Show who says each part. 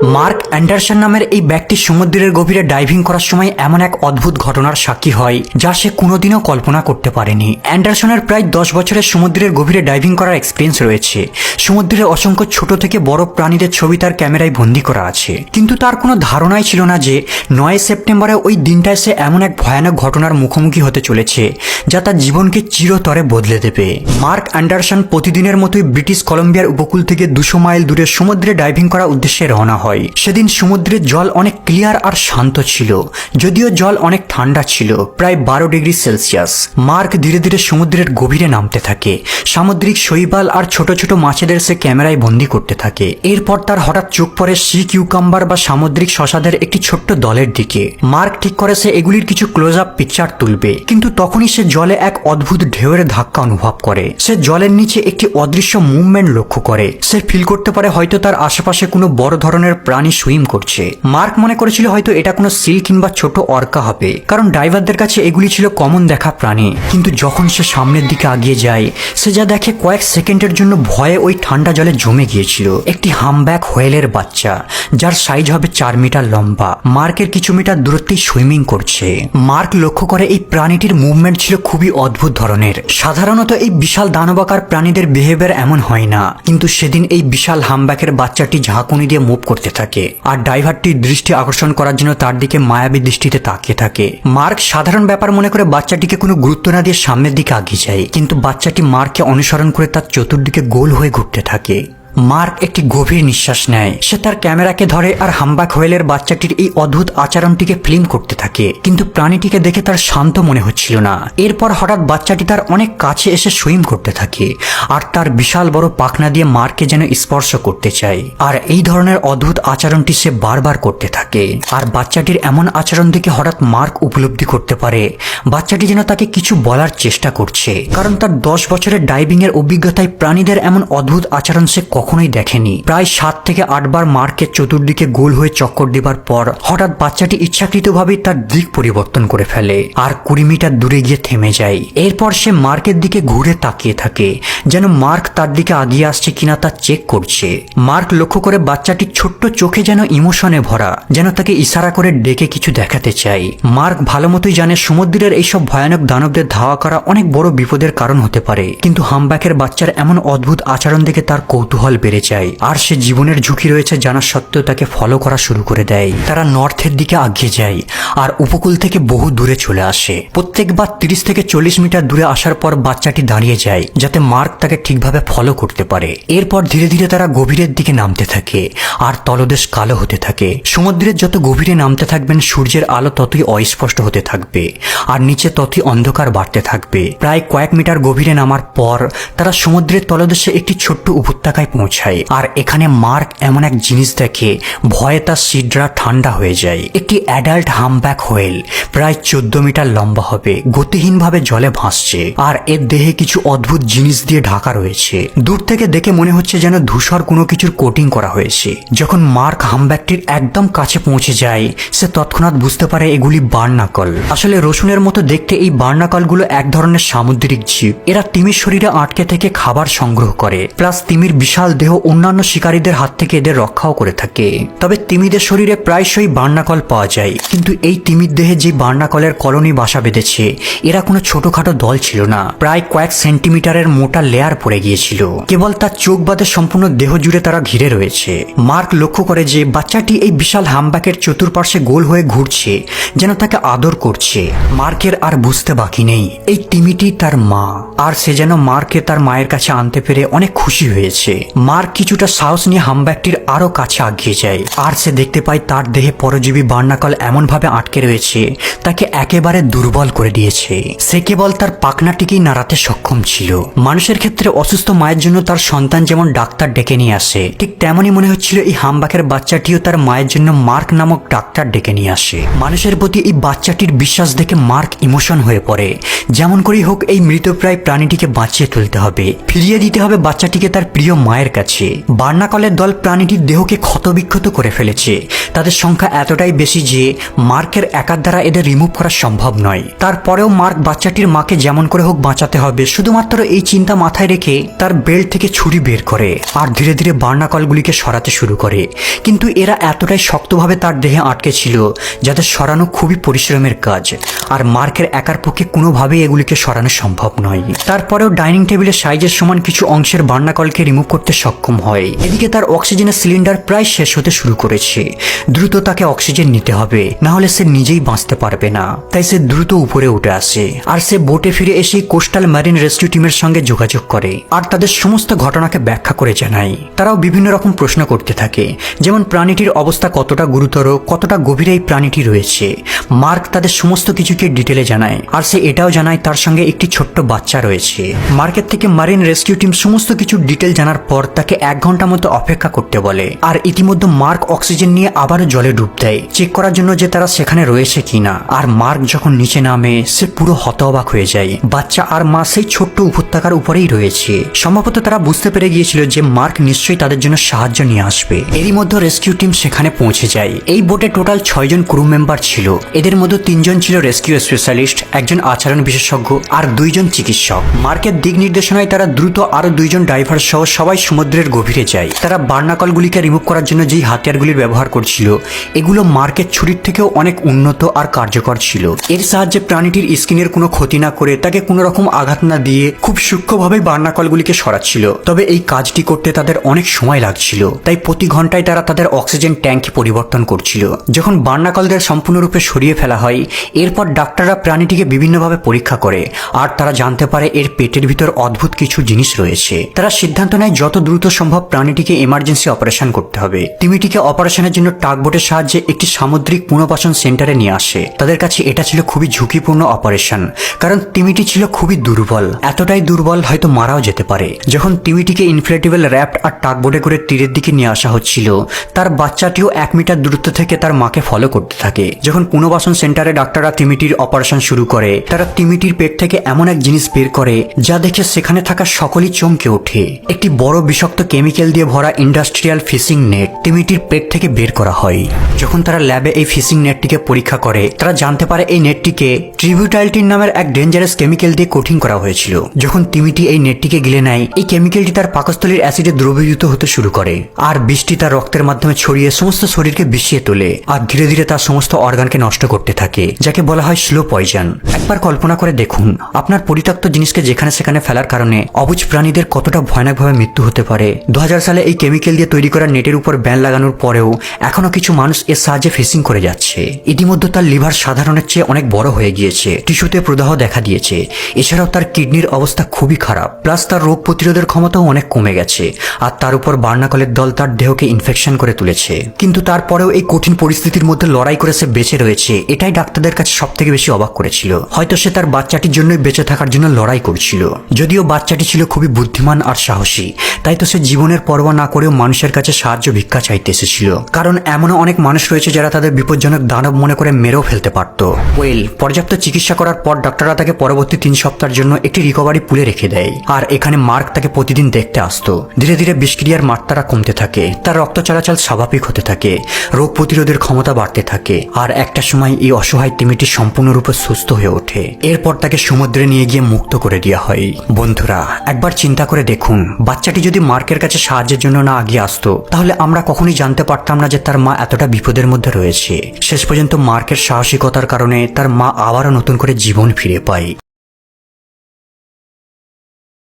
Speaker 1: Mark Anderson নামের এই ব্যক্তি সমুদ্রের গভীরে ডাইভিং করার সময় এমন এক অদ্ভুত ঘটনার সাক্ষী হয় যা সে কোনোদিনও কল্পনা করতে পারেনি। অ্যান্ডারসনের প্রায় 10 বছরের সমুদ্রের গভীরে ডাইভিং করার এক্সপিরিয়েন্স রয়েছে। সমুদ্রের অসংখ্য ছোট থেকে বড় প্রাণীদের ছবি তার ক্যামেরায় বন্দী করা আছে, কিন্তু তার কোনো ধারণাই ছিল না যে 9 সেপ্টেম্বরে ওই দিনটায় সে এমন এক ভয়ানক ঘটনার মুখোমুখি হতে চলেছে যা তার জীবনকে চিরতরে বদলে দেবে। মার্ক অ্যান্ডারসন প্রতিদিনের মতোই ব্রিটিশ কলম্বিয়ার উপকূল থেকে 200 মাইল দূরে সমুদ্রে ডাইভিং করার উদ্দেশ্যে রওনা হয়। সেদিন সমুদ্রের জল অনেক ক্লিয়ার আর শান্ত ছিল, যদিও জল অনেক ঠান্ডা ছিল, প্রায় 12 ডিগ্রি সেলসিয়াস। মার্ক ধীরে ধীরে সমুদ্রের গভীরে নামতে থাকে। সামুদ্রিক শৈবাল আর ছোট ছোট মাছেদের সে ক্যামেরায় বন্দী করতে থাকে। এরপর তার হঠাৎ চোখ পড়ে সি কিউকাম্বার বা সামুদ্রিক শসাদের একটি ছোট্ট দলের দিকে। মার্ক ঠিক করে সে এগুলির কিছু ক্লোজ আপ পিকচার তুলবে, কিন্তু তখনই সে জলে এক অদ্ভুত ঢেউয়ের ধাক্কা অনুভব করে। সে জলের নিচে একটি অদৃশ্য মুভমেন্ট লক্ষ্য করে। সে ফিল করতে পারে হয়তো তার আশেপাশে কোনো বড় ধরনের প্রাণী সুইম করছে। মার্ক মনে করেছিল হয়তো এটা কোনো সিল কিংবা ছোট অর্কা হবে, কারণ ডাইভারদের কাছে এগুলি ছিল কমন দেখা প্রাণী। কিন্তু যখন সে সামনের দিকে আগিয়ে যায়, সে যা দেখে কয়েক সেকেন্ডের জন্য ভয়ে ওই ঠান্ডা জলে জমে গিয়েছিল একটি হামব্যাক হোয়েলের বাচ্চা, যার সাইজ হবে 4 মিটার লম্বা। মার্কের কিছু মিটার দূরত্বেই সুইমিং করছে। মার্ক লক্ষ্য করে এই প্রাণীটির মুভমেন্ট ছিল খুবই অদ্ভুত ধরনের। সাধারণত এই বিশাল দানবাকার প্রাণীদের বিহেভিয়ার এমন হয় না, কিন্তু সেদিন এই বিশাল হামব্যাকের বাচ্চাটি ঝাঁকুনি দিয়ে মুভ করতে থাকে, আর ড্রাইভারটির দৃষ্টি আকর্ষণ করার জন্য তার দিকে মায়াবী দৃষ্টিতে তাকিয়ে থাকে। মার্ক সাধারণ ব্যাপার মনে করে বাচ্চাটিকে কোনো গুরুত্ব না দিয়ে সামনের দিকে এগিয়ে যায়, কিন্তু বাচ্চাটি মার্ককে অনুসরণ করে তার চতুর্দিকে গোল হয়ে ঘুরতে থাকে। মার্ক একটি গভীর নিঃশ্বাস নেয়। সে তার ক্যামেরাকে ধরে আর হামব্যাক হোয়েলের বাচ্চাটির এই অদ্ভুত আচরণটিকে ফিল্ম করতে থাকে, কিন্তু প্রাণীটিকে দেখে তার শান্ত মনে হচ্ছিল না। এরপর হঠাৎ বাচ্চাটি তার অনেক কাছে এসে সুইম করতে থাকে, আর তার বিশাল বড় পাখনা দিয়ে মার্ককে যেন স্পর্শ করতে চায়। আর এই ধরনের অদ্ভুত আচরণটি সে বারবার করতে থাকে। আর বাচ্চাটির এমন আচরণ দেখে হঠাৎ মার্ক উপলব্ধি করতে পারে বাচ্চাটি যেন তাকে কিছু বলার চেষ্টা করছে, কারণ তার 10 বছরের ডাইভিং এর অভিজ্ঞতায় প্রাণীদের এমন অদ্ভুত আচরণ সে কখনোই দেখেনি। প্রায় 7 থেকে 8 বার মার্কের চতুর্দিকে গোল হয়ে চক্কর দেবার পর হঠাৎ বাচ্চাটি ইচ্ছাকৃতভাবেই তার দিক পরিবর্তন করে ফেলে আর 20 মিটার দূরে গিয়ে থেমে যায়। এরপর সে মার্কের দিকে ঘুরে তাকিয়ে থাকে, যেন মার্ক তার দিকে আগিয়ে আসছে কিনা তা চেক করছে। মার্ক লক্ষ্য করে বাচ্চাটির ছোট্ট চোখে যেন ইমোশনে ভরা, যেন তাকে ইশারা করে ডেকে কিছু দেখাতে চায়। মার্ক ভালো মতোই জানে সমুদ্রের এইসব ভয়ানক দানবদের ধাওয়া করা অনেক বড় বিপদের কারণ হতে পারে, কিন্তু হামব্যাকের বাচ্চার এমন অদ্ভুত আচরণ দেখে তার কৌতূহল বেড়ে যায়, আর সে জীবনের ঝুঁকি রয়েছে জানা সত্ত্বেও তাকে ফলো করা শুরু করে দেয়। তারা নর্থের দিকে এগিয়ে যায় আর উপকূল থেকে বহু দূরে চলে আসে। প্রত্যেকবার 30 থেকে 40 মিটার দূরে আসার পর বাচ্চাটি দাঁড়িয়ে যায়, যাতে মার্ক তাকে ঠিকভাবে ফলো করতে পারে। এরপর ধীরে ধীরে তারা গভীরের দিকে নামতে থাকে, আর তলদেশ কালো হতে থাকে। সমুদ্রের যত গভীরে নামতে থাকবেন সূর্যের আলো ততই অস্পষ্ট হতে থাকবে, আর নিচে ততই অন্ধকার বাড়তে থাকবে। প্রায় কয়েক মিটার গভীরে নামার পর তারা সমুদ্রের তলদেশে একটি ছোট্ট উপত্যকায় পৌঁছায়। আর এখানে মার্ক এমন এক জিনিস দেখে ভয়ে তার শিরদাঁড়া ঠান্ডা হয়ে যায়। একটি অ্যাডাল্ট হামব্যাক হোয়েল প্রায় 14 মিটার লম্বা হবে, গতিহীনভাবে জলে ভাসছে, আর এর দেহে কিছু অদ্ভুত জিনিস দিয়ে ঢাকা রয়েছে। দূর থেকে দেখে মনে হচ্ছে যেন ধূসর কোনো কিছুর কোটিং করা হয়েছে। যখন মার্ক হামব্যাকটির একদম কাছে পৌঁছে যায়, সে তৎক্ষণাৎ বুঝতে পারে এগুলি বার্নাকল। আসলে রসুনের মতো দেখতে এই বার্নাকলগুলো এক ধরনের সামুদ্রিক জীব। এরা তিমির শরীরে আটকে থেকে খাবার সংগ্রহ করে, প্লাস তিমির বিশাল দেহ অন্যান্য শিকারীদের হাত থেকে এদের রক্ষাও করে থাকে। তবে তিমিদের শরীরে প্রায়শই বার্নাকল পাওয়া যায়, কিন্তু এই তিমির দেহে যে বার্নাকলের কলোনি বাসা বেঁধেছে এরা কোনো ছোটখাটো দল ছিল না, প্রায় কয়েক সেন্টিমিটারের মোটা লেয়ার পড়ে গিয়েছিল। কেবল তার চোখ বাদে সম্পূর্ণ দেহ জুড়ে তারা ঘিরে রয়েছে। মার্ক লক্ষ্য করে যে বাচ্চাটি এই বিশাল হামব্যাকের চতুর্পার্শ্বে গোল হয়ে ঘুরছে, যেন তাকে আদর করছে। মার্কের আর বুঝতে বাকি নেই এই তিমিটি তার মা, আর সে যেন মার্ককে তার মায়ের কাছে আনতে পেরে অনেক খুশি হয়েছে। মার্ক কিছুটা সাহস নিয়ে হামব্যাকটির আরো কাছে এগিয়ে যায়, আর সে দেখতে পায় তার দেহে পরজীবী বার্নাকল এমন ভাবে আটকে রয়েছে তাকে একেবারে দুর্বল করে দিয়েছে। সে কেবল তার পাখনাটিকেই নাড়াতে সক্ষম ছিল। মানুষের ক্ষেত্রে অসুস্থ মায়ের জন্য তার সন্তান যেমন ডাক্তার ডেকে নিয়ে আসে, ঠিক তেমনই মনে হচ্ছিল এই হামব্যাকের বাচ্চাটিও তার মায়ের জন্য মার্ক নামক ডাক্তার ডেকে নিয়ে আসে। মানুষের প্রতি এই বাচ্চাটির বিশ্বাস দেখে মার্ক ইমোশন হয়ে পড়ে। যেমন করেই হোক এই মৃতপ্রায় প্রাণীটিকে বাঁচিয়ে তুলতে হবে, ফিরিয়ে দিতে হবে বাচ্চাটিকে তার প্রিয় মায়ের মার্কের কাছে। বার্নাকলের দল প্রাণীটির দেহকে ক্ষতবিক্ষত করে ফেলেছে। তাদের সংখ্যা এতটাই বেশি যে মার্কের একার দ্বারা এদের রিমুভ করা সম্ভব নয়। তারপরেও মার্ক বাচ্চাটির মাকে যেমন করে হোক বাঁচাতে হবে শুধুমাত্র এই চিন্তা মাথায় রেখে তার বেল্ট থেকে ছুরি বের করে আর ধীরে ধীরে বার্নাকলগুলিকে সরাতে শুরু করে। কিন্তু এরা এতটাই শক্তভাবে তার দেহে আটকে ছিল যাতে সরানো খুবই পরিশ্রমের কাজ, আর মার্কের একার পক্ষে কোনোভাবেই এগুলিকে সরানো সম্ভব নয়। তারপরেও ডাইনিং টেবিলের সাইজের সমান কিছু অংশের বার্নাকলকে রিমুভ করতে সক্ষম হয়। এদিকে তার অক্সিজেনের সিলিন্ডার প্রায় শেষ হতে শুরু করেছে। দ্রুত তাকে অক্সিজেন নিতে হবে, না হলে সে নিজেই বাঁচতে পারবে না। তাই সে দ্রুত উপরে উঠে আসে আর সে বোটে ফিরে এসে কোস্টাল মেরিন রেস্কিউ টিমের সঙ্গে যোগাযোগ করে আর তাদের সমস্ত ঘটনাকে ব্যাখ্যা করে জানায়। তারাও বিভিন্ন রকম প্রশ্ন করতে থাকে, যেমন প্রাণীটির অবস্থা কতটা গুরুতর, কতটা গভীরে এই প্রাণীটি রয়েছে। মার্ক তাদের সমস্ত কিছুকে ডিটেলে জানায় আর সে এটাও জানায় তার সঙ্গে একটি ছোট্ট বাচ্চা রয়েছে। মার্কের থেকে মারিন রেস্কিউ টিম সমস্ত কিছু ডিটেল জানার পর তাকে 1 ঘন্টা মতো অপেক্ষা করতে বলে। আর ইতিমধ্যে মার্ক অক্সিজেন নিয়ে আবারও জলে ডুব দেয় চেক করার জন্য যে তারা সেখানে রয়েছে কিনা। আর মার্ক যখন নিচে নামে সে পুরো হতবাক হয়ে যায়। বাচ্চা আর মা সেই ছোট্ট উপত্যকার উপরেই রয়েছে। সম্ভবত তারা বুঝতে পেরে গিয়েছিল যে মার্ক নিশ্চয়ই তাদের জন্য সাহায্য নিয়ে আসবে। এরই মধ্যে রেস্কিউ টিম সেখানে পৌঁছে যায়। এই বোটে টোটাল 6 জন ক্রু মেম্বার ছিল। এদের মধ্যে 3 জন ছিল রেস্কিউ স্পেশালিস্ট, একজন আচরণ বিশেষজ্ঞ আর 2 জন চিকিৎসক। মার্কের দিক নির্দেশনায় তারা দ্রুত আরো 2 জন ড্রাইভার সহ সবাই সমুদ্রের গভীরে যায়। তারা বার্নাকলগুলিকে রিমুভ করার জন্য যেই হাতিয়ারগুলির ব্যবহার করছিল এগুলো মার্কের ছুরির থেকেও অনেক উন্নত আর কার্যকর ছিল। এর সাহায্যে প্রাণীটির স্কিনের কোনো ক্ষতি না করে তাকে কোনো রকম আঘাত না দিয়ে খুব সূক্ষ্মভাবে বার্নাকলগুলিকে সরাচ্ছিল। তবে এই কাজটি করতে তাদের অনেক সময় লাগছিল, তাই প্রতি ঘন্টায় তারা তাদের অক্সিজেন ট্যাঙ্ক পরিবর্তন করছিল। যখন বার্নাকলদের সম্পূর্ণরূপে সরিয়ে ফেলা হয় এরপর ডাক্তাররা প্রাণীটিকে বিভিন্নভাবে পরীক্ষা করে আর তারা জানতে পারে এর পেটের ভিতর অদ্ভুত কিছু জিনিস রয়েছে। তারা সিদ্ধান্ত নেয় যত দ্রুত সম্ভব প্রাণীটিকে এমার্জেন্সি অপারেশন করতে হবে। তিমিটিকে অপারেশনের জন্য টাগবোটের সাহায্যে একটি সামুদ্রিক পুনর্বাসন সেন্টারে নিয়ে আসে। তাদের কাছে এটা ছিল খুবই ঝুঁকিপূর্ণ অপারেশন, কারণ তিমিটি ছিল খুবই দুর্বল, এতটাই দুর্বল হয়তো মারাও যেতে পারে। যখন তিমিটিকে ইনফ্লেটেবল র্যাফট আর টাগবোটে করে তীরের দিকে নিয়ে আসা হচ্ছিল তার বাচ্চাটিও 1 মিটার দূরত্ব থেকে তার মাকে ফলো করতে থাকে। যখন পুনর্বাসন সেন্টারে ডাক্তাররা তিমিটির অপারেশন শুরু করে তারা তিমিটির পেট থেকে এমন এক জিনিস বের করে যা দেখে সেখানে থাকা সকলেই চমকে ওঠে। একটি বড় বিষাক্ত কেমিক্যাল দিয়ে ভরা ইন্ডাস্ট্রিয়াল ফিশিং নেট তিমিটির পেট থেকে বের করা হয়। যখন তারা ল্যাবে এই ফিশিং নেটটিকে পরীক্ষা করে তারা জানতে পারে এই নেটটিকে ট্রিবিউটাইলটিন নামের এক ডেঞ্জারাস কেমিক্যাল দিয়ে কোটিং করা হয়েছিল। যখন তিমিটি এই নেটটিকে গিলে নেয় এই কেমিক্যালটি তার পাকস্থলীর অ্যাসিডে দ্রবীভূত হতে শুরু করে আর বিষটি তার রক্তের মাধ্যমে ছড়িয়ে সমস্ত শরীরকে বিষিয়ে তোলে আর ধীরে ধীরে তার সমস্ত অর্গানকে নষ্ট করতে থাকে, যাকে বলা হয় স্লো পয়জন। একবার কল্পনা করে দেখুন আপনার পরিত্যক্ত জিনিসকে যেখানে সেখানে ফেলার কারণে অবুঝ প্রাণীদের কতটা ভয়ানকভাবে মৃত্যু হতে পারে। 2000 সালে এই কেমিক্যাল দিয়ে তৈরি করা নেটের উপর ব্যান লাগানোর পরেও এখনো কিছু মানুষ এর সাহায্যে ফিশিং করে যাচ্ছে। ইতিমধ্যে তার লিভার সাধারণের চেয়ে অনেক বড় হয়ে গিয়েছে, টিস্যুতে প্রদাহ দেখা দিয়েছে। এছাড়াও তার কিডনির অবস্থা খুবই খারাপ, প্লাস তার রোগ প্রতিরোধের ক্ষমতাও অনেক কমে গেছে। আর তার উপর বার্নাকলের দল তার দেহকে ইনফেকশন করে তুলেছে। কিন্তু তারপরেও এই কঠিন পরিস্থিতির মধ্যে লড়াই করে সে বেঁচে রয়েছে, এটাই ডাক্তারদের কাছে সব থেকে বেশি অবাক করেছিল। হয়তো সে তার বাচ্চাটির জন্যই বেঁচে থাকার জন্য লড়াই করছিল। যদিও বাচ্চাটি ছিল খুবই বুদ্ধিমান আর সাহসী, তাই তো সে জীবনের পরোয়া না করেও মানুষের কাছে সাহায্য ভিক্ষা চাইতে এসেছিল। কারণ এমনও অনেক মানুষ রয়েছে যারা তাদের বিপজ্জনক দানব মনে করে মেরেও ফেলতে পারত। পর্যাপ্ত চিকিৎসা করার পর ডাক্তাররা তাকে পরবর্তী 3 সপ্তাহের জন্য একটি রিকভারি পুলে রেখে দেয়। আর এখানে মার্ক তাকে প্রতিদিন দেখতে আসতো। ধীরে ধীরে বিষক্রিয়ার মাত্রা কমতে থাকে, তার রক্ত চলাচল স্বাভাবিক হতে থাকে, রোগ প্রতিরোধের ক্ষমতা বাড়তে থাকে। আর একটা সময় এই অসহায় তিমিটি সম্পূর্ণরূপে সুস্থ হয়ে ওঠে। এরপর তাকে সমুদ্রে নিয়ে গিয়ে মুক্ত করে দেওয়া হয়। বন্ধুরা একবার চিন্তা করে দেখুন, বাচ্চাটি যদি মার্কের কাছে সাহায্যের জন্য না আগিয়ে আসতো তাহলে আমরা কখনোই জানতে পারতাম না যে তার মা এতটা বিপদের মধ্যে রয়েছে। শেষ পর্যন্ত মার্কের সাহসিকতার কারণে তার মা আবারও নতুন করে জীবন ফিরে পায়।